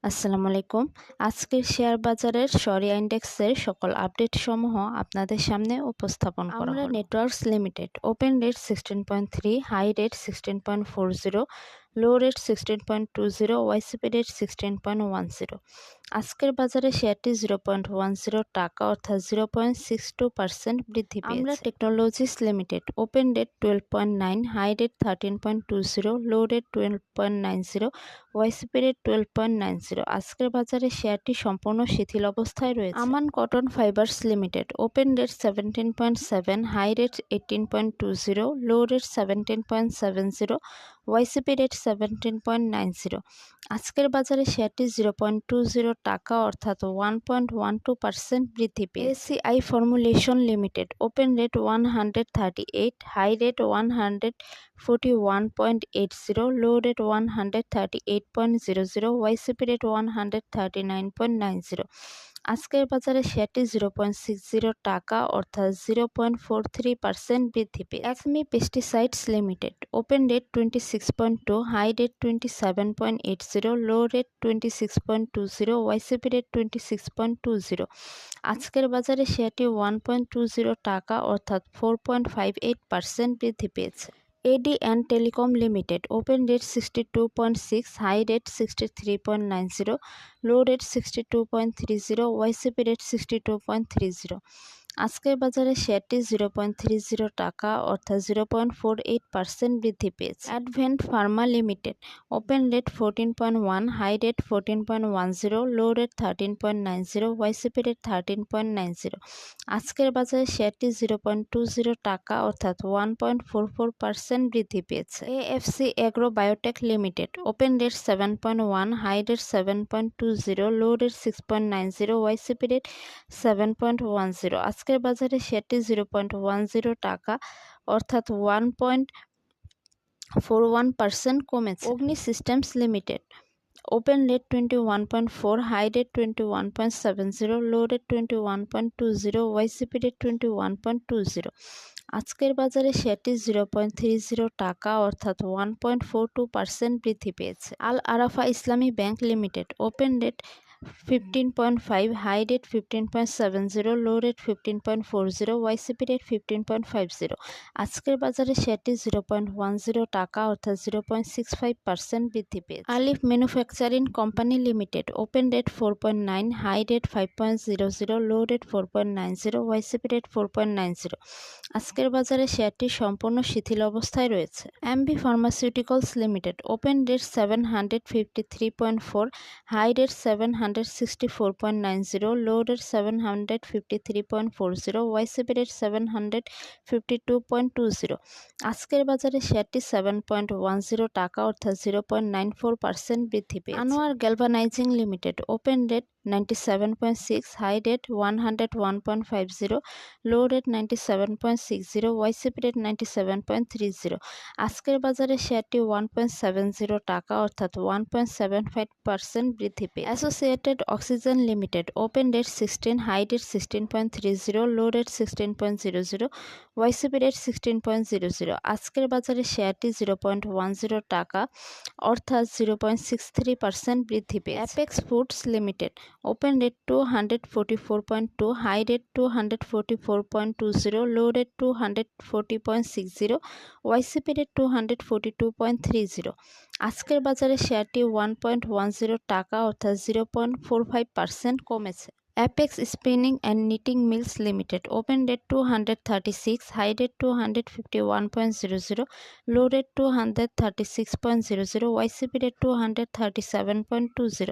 আসসালামু আলাইকুম। আজকের শেয়ার বাজারের সরিয়া ইন্ডেক্সের সকল আপডেট সমূহ আপনাদের সামনে উপস্থাপন করা হলো। Networks limited open rate 16.3, high rate 16.40, low rate 16.20, YCP rate 16.10। আজকের বাজারে শেয়ারটি 0.10 টাকা অর্থাৎ 0.62% বৃদ্ধি পেয়েছে। Aamra technologies limited open rate 12.9, high rate 13.20, low rate 12.90, YCP rate 12.90। আজকের বাজারে শেয়ারটি সম্পূর্ণ শিথিল অবস্থায় রয়েছে। Aman cotton fibres limited open rate 17.7, high rate 18.20, low rate 17.70, YCP rate 17.90। আজকের বাজারে শেয়ারটি 0.20 টাকা অর্থাৎ 1.12% বৃদ্ধি পেয়েছে। ACI formulation limited open rate 138, high rate 141.80, low rate 138.00, YCP rate 139.90। আজকের বাজারে শেয়ারটি 0.60 টাকা অর্থাৎ 0.43% বৃদ্ধি পেয়েছে। Acme pesticides limited open rate 26.2, high rate 27.80, low rate 26.20, YCP rate 26.20। আজকের বাজারে শেয়ারটি 1.20 টাকা অর্থাৎ 4.58% বৃদ্ধি পেয়েছে। AD and telecom limited open rate 62.6, high rate 63.90, low rate 62.30, YCP rate 62.30। আজকের বাজারে শেয়ারটি 0.30 টাকা অর্থাৎ 0.48% বৃদ্ধি পেয়েছে। Advent pharma limited open rate 14.1, high rate 14.10, low rate 13.90, YCP rate 13.90। আজকের বাজারে শেয়ারটি 0.20 টাকা অর্থাৎ 1.44% বৃদ্ধি পেয়েছে। AFC agro biotech limited open rate 7.1, high rate 7.20, low rate 6.90, YCP rate 7.10। আজকের বাজারে শেয়ারটি 0.10 টাকা অর্থাৎ 1.41% কমেছে। Agni systems limited open rate 21.4, high rate 21.70, low rate 21.20, YCP rate 21.20। আজকের বাজারে শেয়ারটি 0.30 টাকা অর্থাৎ 1.42% বৃদ্ধি পেয়েছে। Al Arafah Islami bank limited open rate 15.5, high rate 15.70, low rate 15.40, YCP rate 15.50। আজকের বাজারে শেয়ারটি 0.10 টাকা অর্থাৎ 0.65% বৃদ্ধি পেয়েছে। Alif manufacturing company limited open rate 4.9, high rate 5.00, low rate 4.90, YCP rate 4.90। আজকের বাজারে শেয়ারটি সম্পূর্ণ শিথিল অবস্থায় রয়েছে। Ambee pharmaceuticals limited open rate 753.4, high rate 764.90, low rate 753.40, YCP rate 752.20। আজকের বাজারে শেয়ারটি 7.10 টাকা অর্থাৎ 0.94% বৃদ্ধি পেয়েছে। Anwar galvanizing limited open rate 97.6, high rate 101.50, low rate 97.60, YCP rate 97.30। আজকের বাজারে শেয়ারটি 1.70 টাকা অর্থাৎ 1.75% বৃদ্ধি পেয়েছে। Associated oxygen limited open rate 16, high rate 16.30, low rate 16.00, YCP rate 16.00। আজকের বাজারে শেয়ারটি 0.10 টাকা অর্থাৎ 0.63% বৃদ্ধি পেয়েছে। Apex foods limited open rate 244.2, high rate 244.20, low rate 240.60, YCP rate 242.30। আজকের বাজারে শেয়ারটি 1.10 টাকা অর্থাৎ 0.45% কমেছে। Apex spinning and knitting mills limited open rate 236, high rate 251.00, low rate 236.00, YCP rate 237.20।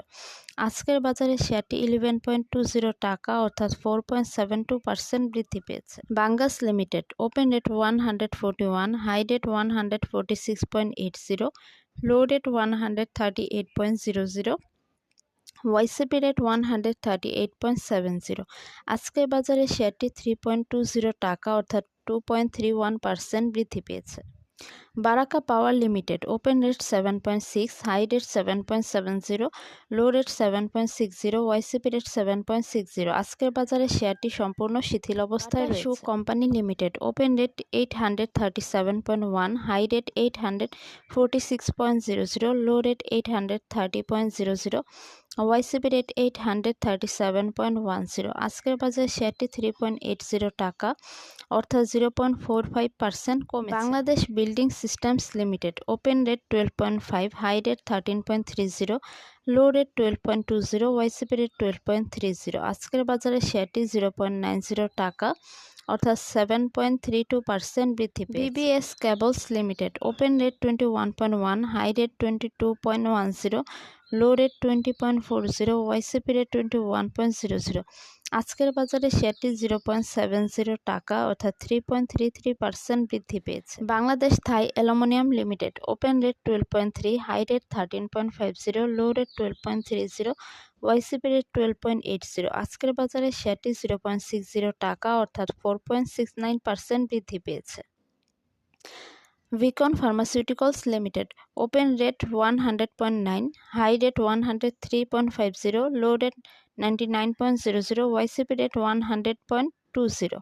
আজকের বাজারে শেয়ারটি 11.20 টাকা অর্থাৎ 4.72% বৃদ্ধি পেয়েছে। Bangas limited open rate 141, high rate 146.80, low rate 138.00, YCP rate 138.70। আজকের বাজারে শেয়ারটি 3.20 টাকা অর্থাৎ 2.31% বৃদ্ধি পেয়েছে। Baraka power limited open rate 7.6, high rate 7.70, low rate 7.60, YCP rate 7.60। আজকের বাজারে শেয়ারটি সম্পূর্ণ শিথিল অবস্থায় রয়েছে। Company limited open rate 837.1, high rate 846.00, low rate 830.00, YCP rate 837.10। আজকের বাজারে শেয়ারটি 3.80 টাকা অর্থাৎ 0.45% কমে। Bangladesh building systems limited open rate 12.5, high rate 13.30, low rate 12.20, YCP rate 12.30। আজকের বাজারে শেয়ারটি 0.90 টাকা অর্থাৎ 7.32% বৃদ্ধি পেয়েছে। BBS cables limited open rate 21.1, high rate 22.10, low rate 20.40, YCP rate 21.00। আজকের বাজারে শেয়ারটি 0.70 টাকা অর্থাৎ 3.33% বৃদ্ধি পেয়েছে। Bangladesh Thai aluminium limited open rate 12.3, high rate 13.50, low rate 12.30, YCP rate 12.80। আজকের বাজারে শেয়ারটি 0.60 টাকা অর্থাৎ 4.69% বৃদ্ধি পেয়েছে। Beacon pharmaceuticals limited open rate 100.9, high rate 103.50, low rate 99.00, YCP rate 100.20।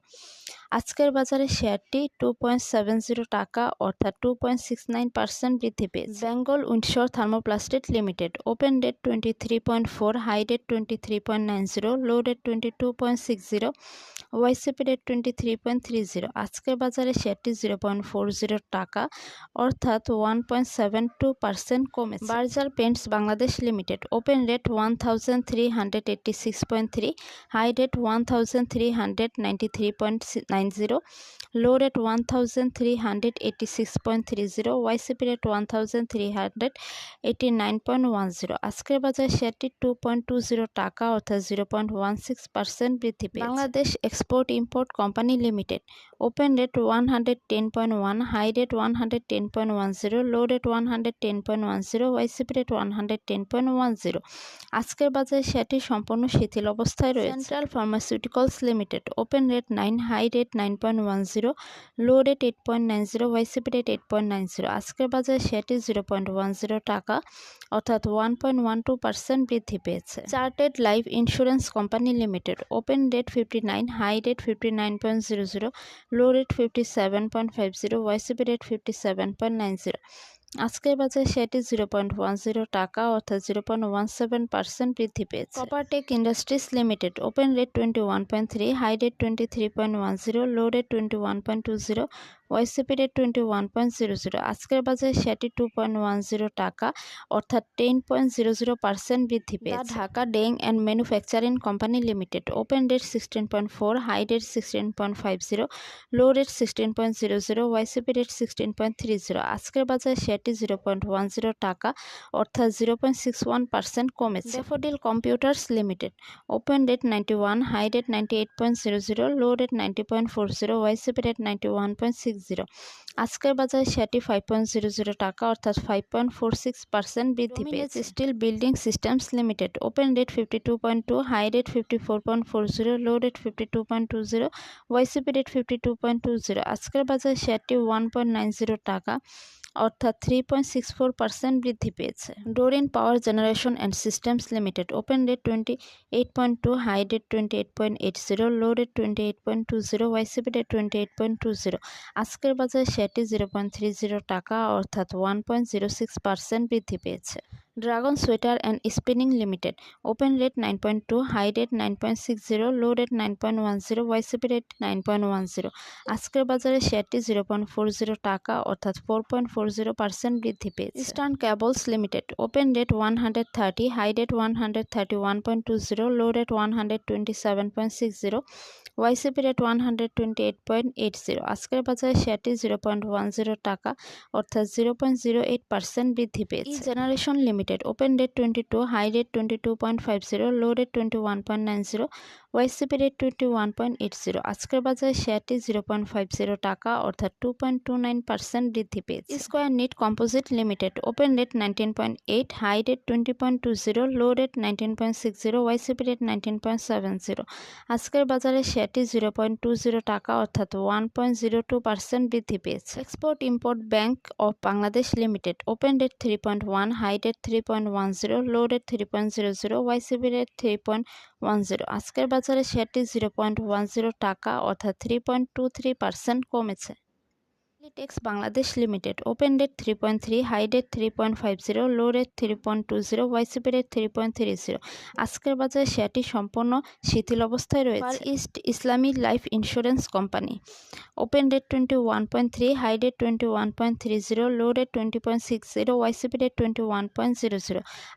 আজকের বাজারে শেয়ারটি 2.70 টাকা অর্থাৎ 2.69% বৃদ্ধি পেয়েছে। Bengal Windsor thermoplastic limited open rate 23.4, high rate 23.90, low rate 22.60, YCP rate 23.30। আজকের বাজারে শেয়ারটি 0.40 টাকা অর্থাৎ 1.72% কমেছে। Berger paints Bangladesh limited open rate 1386.3, high rate 1393.90, low rate 1386.30, YCP rate 1389.10। আজকের বাজারে শেয়ারটি 2.20 টাকা অর্থাৎ 0.16% বৃদ্ধি পেয়েছে। Bangladesh export import company limited open rate 110.1, high rate 110.10, low rate 110.10, YCP rate 110.10। আজকের বাজারে শেয়ারটি সম্পূর্ণ শিথিল অবস্থায় রয়েছে। Central pharmaceuticals limited open rate 9, high rate 9.10, low rate 8.90, YCP rate 8.90। আজকের বাজারে শেয়ারটি 0.10 টাকা অর্থাৎ 1.12% বৃদ্ধি পেয়েছে। Chartered life insurance company limited open rate 59, high rate 59.00, low rate 57.50, YCP rate 57.90। আজকের বাজারে শেয়ারটি 0.10 টাকা অর্থাৎ 0.17% বৃদ্ধি পেয়েছে। Coppertech industries limited open rate 21.3, high rate 23.10, low rate 21.20, YCP rate 21.00। আজকের বাজারে শেয়ারটি 2.10 টাকা অর্থাৎ 10.00% বৃদ্ধি পেয়েছে। Dhaka dyeing and manufacturing company limited open rate 16.4, high rate 16.50, low rate 16.00, YCP rate 16.30। আজকের বাজারে শেয়ারটি 0.10 টাকা অর্থাৎ 0.61% কমেছে। Daffodil computers limited open rate 91, high rate 98.00, low rate 90.40, YCP rate 91.60। আজকের বাজারে শেয়ারটি 5.00 টাকা অর্থাৎ 5.46% বৃদ্ধি পেয়েছে। Steel building systems limited open rate 52.2, high rate 54.40, low rate 52.20, YCP rate 52.20। আজকের বাজারে শেয়ারটি 1.90 টাকা অর্থাৎ 3.64% বৃদ্ধি পেয়েছে। Doreen power generation and systems limited open rate 28.2, high rate 28.80, low rate 28.20, YCP rate 28.20। আজকের বাজারে শেয়ারটি 0.30 টাকা অর্থাৎ 1.06% বৃদ্ধি পেয়েছে। Dragon sweater and spinning limited open rate 9.2, high rate 9.60, low rate 9.10, YCP rate 9.10। আজকের বাজারে শেয়ারটি 0.40 টাকা অর্থাৎ 4.40% বৃদ্ধি পেয়েছে। Eastern cables limited open rate 130, high rate 131.20, low rate 127.60, YCP rate 128.80। আজকের বাজারে শেয়ারটি 0.10 টাকা অর্থাৎ 0.08% বৃদ্ধি পেয়েছে। Generation limited limited, open rate 22, high rate 22.50, low rate 21.90, YCP rate 21.80। আজকের বাজারে শেয়ারটি 0.50 টাকা অর্থাৎ 2.29% বৃদ্ধি পেয়েছে। Square knit composite limited, open rate 19.8, high rate 20.20, low rate 19.60, YCP rate 19.70। আজকের বাজারে শেয়ারটি 0.20 টাকা অর্থাৎ 1.02% বৃদ্ধি পেয়েছে। Export import bank of Bangladesh limited, open rate 3.1, high rate 3.10, low rate 3.00, YCP rate 3.10। আজকের বাজারে শেয়ারটি 0.10 টাকা অর্থাৎ 3.23% কমেছে। Tex Bangladesh limited, open rate 3.3, high rate 3.50, low rate 3.20, YCP rate 3.30। আজকের বাজারে শেয়ারটি সম্পূর্ণ শিথিল অবস্থায় রয়েছে। Far east Islami life insurance company, open rate 21.3, high rate 21.30, low rate 20.60, YCP rate 21.00।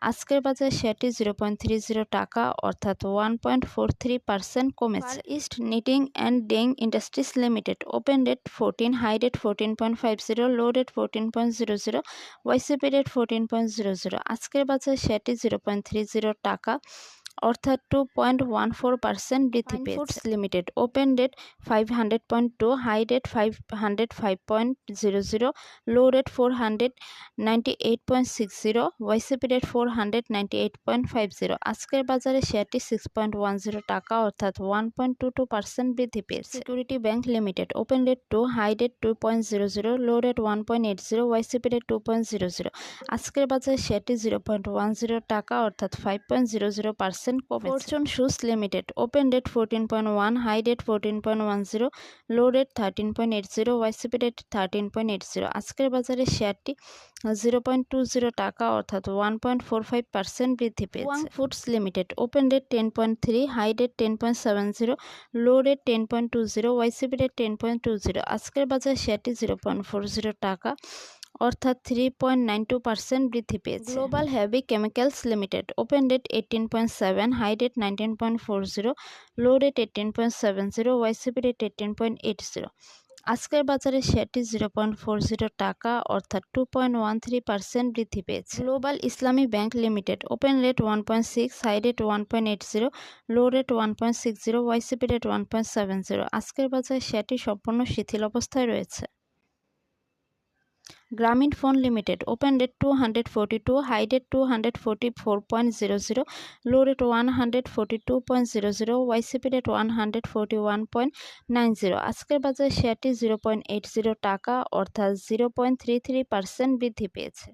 আজকের বাজারে শেয়ারটি 0.30 টাকা অর্থাৎ 1.43% কমেছে। Far east knitting and dyeing industries limited, open rate 14, high rate 14.50, low rate 14.00, YCP rate 14.00। আজকের বাজারে শেয়ারটি 0.30 টাকা অর্থাৎ 2.14% বৃদ্ধি পেয়েছে। Foods limited, open rate 500.2, high rate 505.00, low rate 498.60, YCP rate 498.50। আজকের বাজারে শেয়ারটি 6.10 টাকা অর্থাৎ 1.22% বৃদ্ধি পেয়েছে। Security bank limited, open rate 2, high rate 2.00, low rate 1.80, YCP rate 2.00। আজকের বাজারে শেয়ারটি 0.10 টাকা অর্থাৎ 5.00% কমেছে। Fortune shoes limited, open rate 14.1, high rate 14.10, low rate 13.80, YCP rate 13.80। আজকের বাজারে শেয়ারটি 0.20 টাকা অর্থাৎ 1.45% বৃদ্ধি পেয়েছে। Wang foods limited, open rate 10.3, high rate 10.70, low rate 10.20, YCP rate 10.20। আজকের বাজারে শেয়ারটি 0.40 টাকা অর্থাৎ 3.92% বৃদ্ধি পেয়েছে। Global heavy chemicals limited, open rate 18.7, high rate 19.40, low rate 18.70, YCP rate 18.80। আজকের বাজারে শেয়ারটি 0.40 টাকা অর্থাৎ 2.13% বৃদ্ধি পেয়েছে। Global Islami bank limited, open rate 1.6, high rate 1.80, low rate 1.60, YCP rate 1.70। আজকের বাজারে শেয়ারটি সম্পূর্ণ শিথিল অবস্থায় রয়েছে। Grameen phone limited, open rate 242, high rate 244.00, low rate 142.00, YCP rate 141.90। আজকের বাজারে শেয়ারটি 0.80 টাকা অর্থাৎ 0.33% বৃদ্ধি পেয়েছে।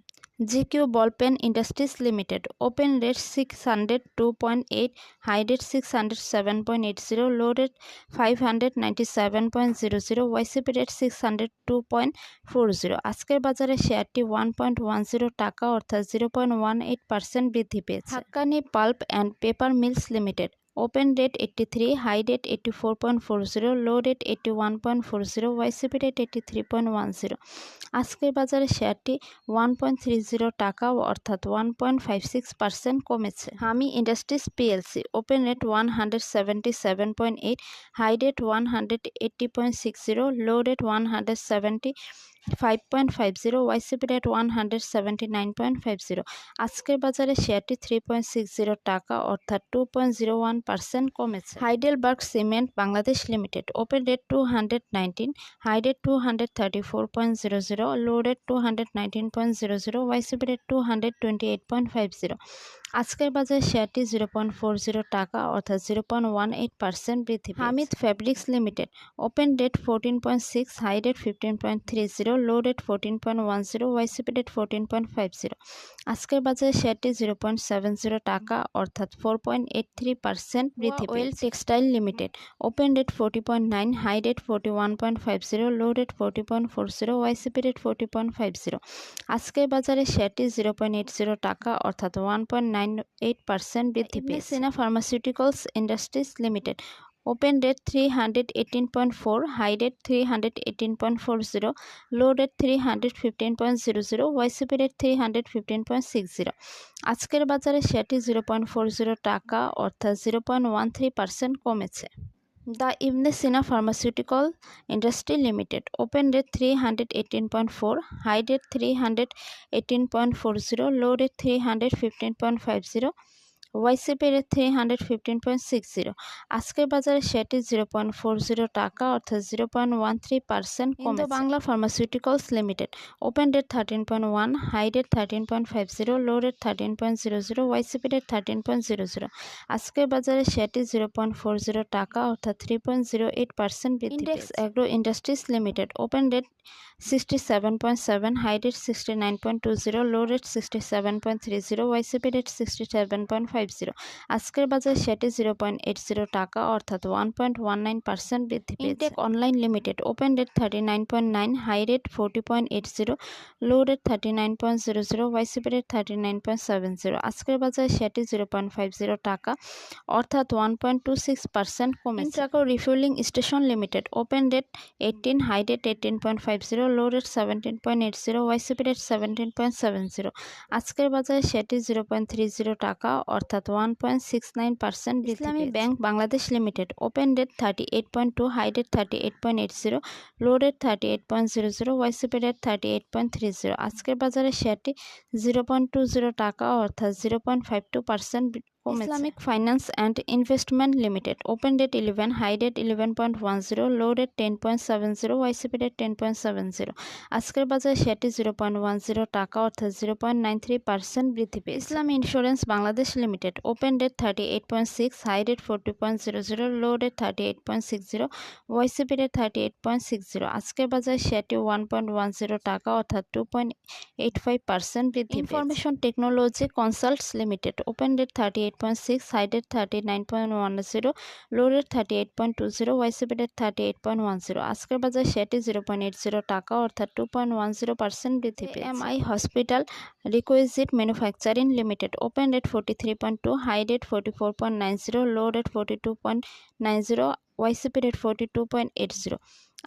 GQ ball pen industries limited, open rate 602.8, high rate 607.80, low rate 597.00, YCP rate 602.40। আজকের বাজারে শেয়ারটি 1.10 টাকা অর্থাৎ 0.18% বৃদ্ধি পেয়েছে। Hakkani pulp and paper mills limited, open rate 83, high rate 84.40, low rate 81.40, YCP rate 83.10। আজকের বাজারে শেয়ারটি 1.30 টাকা অর্থাৎ 1.56% কমেছে। হামি industries PLC, open rate 177.8, high rate 180.60, low rate 170.50, YCP rate 179.50। আজকের বাজারে শেয়ারটি 3.60 টাকা অর্থাৎ 2.01% কমেছে। Heidelberg cement Bangladesh limited, open rate 219, high rate 234.00, low rate 219.00, YCP rate 228.50। আজকের বাজারে শেয়ারটি 0.40 টাকা অর্থাৎ 0.18% বৃদ্ধি পেয়েছে। Hamid fabrics limited, open rate 14.6, high rate 15.30, low rate 14.10, YCP rate 14.50। আজকের বাজারে শেয়ারটি 0.70 টাকা অর্থাৎ 4.83% বৃদ্ধি পেয়েছে। Well textile limited, open rate 40.9, high rate 41.50, low rate 40.40, YCP rate 40.50। আজকের বাজারে শেয়ারটি 0.80 টাকা অর্থাৎ 1.98% বৃদ্ধি পেয়েছে। Sina pharmaceuticals industries limited, open rate 318.4, high rate 318.40, low rate 315.00, YCP rate 315.60। আজকের বাজারে শেয়ারটি 0.40 টাকা অর্থাৎ 0.13% কমেছে। The Ibn Sina Pharmaceutical Industry Limited. Open date 318.4, high date 318.40, low date 315.50, YCP rate 315.60। আজকের বাজারে সেটি 0.40 টাকা অর্থাৎ 0.13% কমেছে। Indo Bangla pharmaceuticals limited. Open date 13.1, high date 13.50, low rate 13.00, YCP rate 13.00। আজকের বাজারে সেটি 0.40 টাকা অর্থাৎ 3.08% বৃদ্ধি। Index agro industries limited. Open date 67.7, high date 69.20, low rate 67.30, YCP rate 67.50। আজকের বাজারে সেটি 0.80 টাকা অর্থাৎ 1.19% বৃদ্ধি পেয়েছে। Intech online limited. Open date 39.9, high rate 40.80, low rate 39.00, YCP rate 39.70। আজকের বাজারে সেটি 0.50 টাকা অর্থাৎ 1.26% কমেছে। Intraco refuelling station limited. Open date 18, high date 18.50, low rate 17.80, YCP rate 17.70। আজকের বাজারে সেটি 0.30 টাকা অর্থাৎ 1.69% বৃদ্ধি। Islami bank Bangladesh limited. Open date 38.2, high date 38.80, low rate 38.00, YCP rate 38.30। আজকের বাজারে সেটি 0.20 টাকা অর্থাৎ 0.52% কমেছে। Islamic finance and investment limited. Open date 11, high date 11.10, low rate 10.70, YCP rate 10.70। আজকের বাজারে সেটি 0.10 টাকা অর্থাৎ 0.93% বৃদ্ধি পেয়েছে। Islam insurance Bangladesh limited. Open date 38.6, high rate 40.00, low rate 38.60, YCP rate 38.60। আজকের বাজারে সেটি 1.10 টাকা অর্থাৎ 2.85% বৃদ্ধি। Information technology consults limited. Open date 38.6, high date 39.10, low rate 38.20, YCP rate 38.10। আজকের বাজারে সেটি 0.80 টাকা অর্থাৎ 2.10% বৃদ্ধি পেয়েছে। MI hospital requisite manufacturing limited. Open date 43.2, high date 44.90, low rate 42.90, YCP rate 42.80।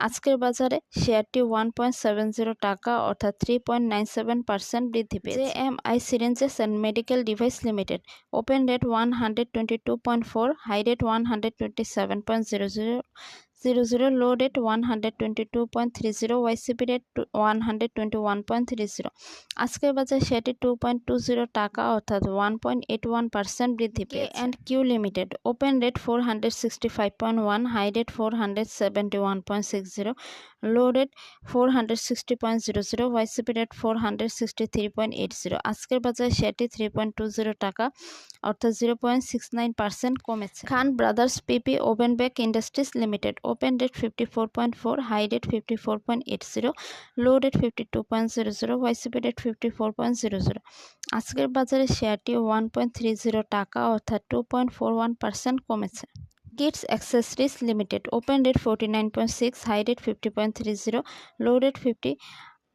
আজকের বাজারে শেয়ারটি 1.70 টাকা অর্থাৎ 3.97% বৃদ্ধি পেয়েছে। JMI syringes and medical device limited. Open date 122.4, high date 127.00, low rate 122.30, YCP rate 121.30। আজকের বাজারে সেটি 2.20 টাকা অর্থাৎ 1.81% বৃদ্ধি পেয়েছে। And Q limited. Open rate 465.1, high rate 471.60, low rate 460.00, YCP rate 463.80। আজকের বাজারে সেটি 3.20 টাকা অর্থাৎ 0.69% কমেছে। Khan brothers PP woven bag industries limited. Open date 54.4, high rate 54.80, low rate 52.00, YCP rate 54.00। আজকের বাজারে শেয়ারটি 1.30 টাকা অর্থাৎ 2.41% কমেছে। Kids accessories limited. Open rate 49.6, high rate 50.30,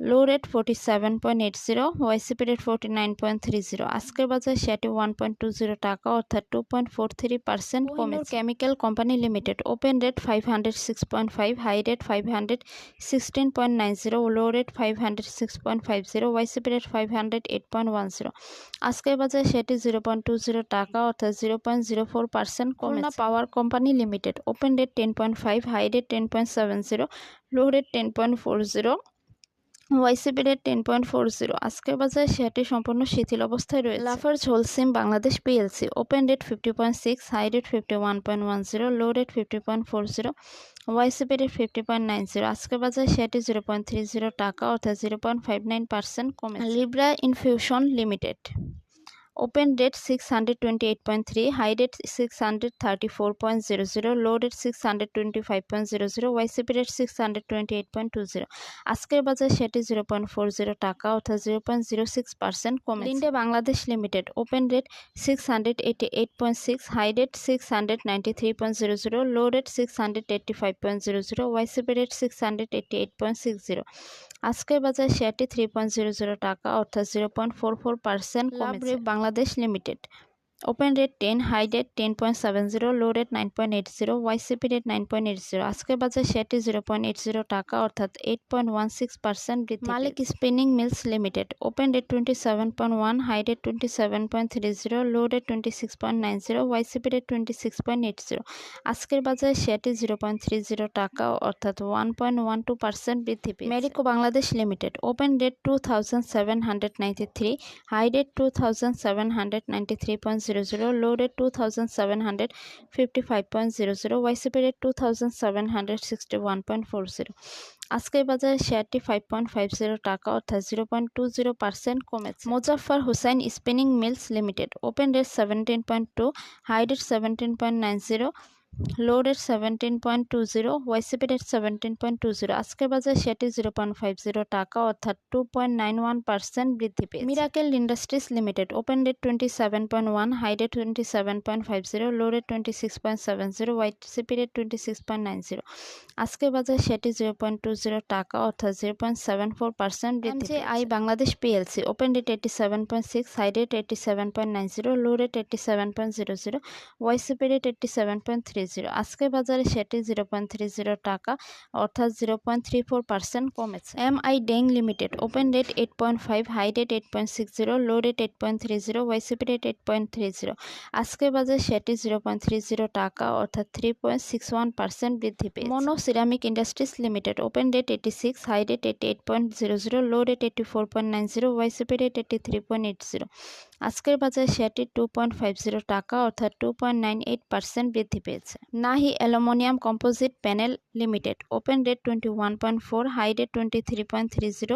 low rate 47.80, YCP rate 49.30। আজকের বাজারে সেটি 1.20 টাকা অর্থাৎ 2.43% কমেছে। Chemical company limited. Open rate 506.5, high rate 516.90, low rate 506.50, YCP rate 508.10। আজকের বাজারে সেটি 0.20 টাকা অর্থাৎ 0.04% কমেছে। Power company limited. Open rate 10.5, high rate 10.70, low rate 10.40, YCP rate 10.40। আজকের বাজারে শেয়ারটি সম্পূর্ণ শিথিল অবস্থায় রয়েছে। Lafarge Holcim Bangladesh PLC. Open rate 50.6, high rate 51.10, low rate 50.40, YCP rate 50.90। আজকের বাজারে শেয়ারটি 0.30 টাকা অর্থাৎ 0.59% কমেছে। Libra infusion limited. Open rate 628.3, high rate 634.00, low rate 625.00, YCP rate 628.20। আজকের বাজারে সেটি 0.40 টাকা অর্থাৎ 0.06% কমেছে। Linde Bangladesh limited. Open rate 688.6, high rate 693.00, low rate 685.00, YCP rate 688.60। আজকের বাজারে শেয়ারটি 3.00 টাকা অর্থাৎ 0.44% কমেছে। Bangladesh limited. Open rate 10, high rate 10.70, low rate 9.80, YCP rate 9.80। আজকের বাজারে শেয়ারটি 0.80 টাকা অর্থাৎ 8.16% বৃদ্ধি। Malik spinning mills limited open rate 27.1, high rate 27.30, low rate 26.90, YCP rate 26.80। আজকের বাজারে শেয়ারটি 0.30 টাকা অর্থাৎ 1.12% বৃদ্ধি পেয়েছে। Marico Bangladesh limited open rate 2793, high rate 2793.00, low rate 2755.00, YCP rate 2761.40। আজকের বাজারে শেয়ারটি 5.50 টাকা অর্থাৎ 0.20% কমেছে। Mozaffar Hussain spinning mills limited open rate 17.2, high rate 17.90, low rate 17.20, YCP rate 17.20। আজকের বাজারে শেয়ারটি 0.50 টাকা অর্থাৎ 2.91% বৃদ্ধি পেয়েছে। Miracle industries limited open rate 27.1, high rate 27.50, low rate 26.70, YCP rate 26.90। আজকের বাজারে শেয়ারটি 0.20 টাকা অর্থাৎ 0.74% বৃদ্ধি। MJI Bangladesh PLC open rate 87.6, high rate 87.90, low rate 87.00, YCP rate 87.30। আজকের বাজারে সেটি 0.30 টাকা অর্থাৎ 0.34% কমেছে। MI dyeing limited open rate 8.5, high rate 8.60, low rate 8.30, YCP rate 8.30। আজকের বাজারে সেটি 0.30 টাকা অর্থাৎ 3.61% বৃদ্ধি পেয়েছে। Mono ceramic industries limited open rate 86, high rate 88.00, low rate 84.90, YCP rate 83.80। আজকের বাজারে শেয়ারটি 2.50 টাকা অর্থাৎ 2.98% বৃদ্ধি পেয়েছে। Nahee aluminium composite panel limited open rate 21.4, high rate 23.30,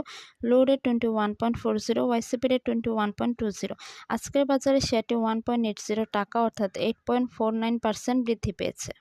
low rate 21.40, YCP rate 21.20। আজকের বাজারে শেয়ারটি 1.80 টাকা অর্থাৎ 8.49% বৃদ্ধি পেয়েছে।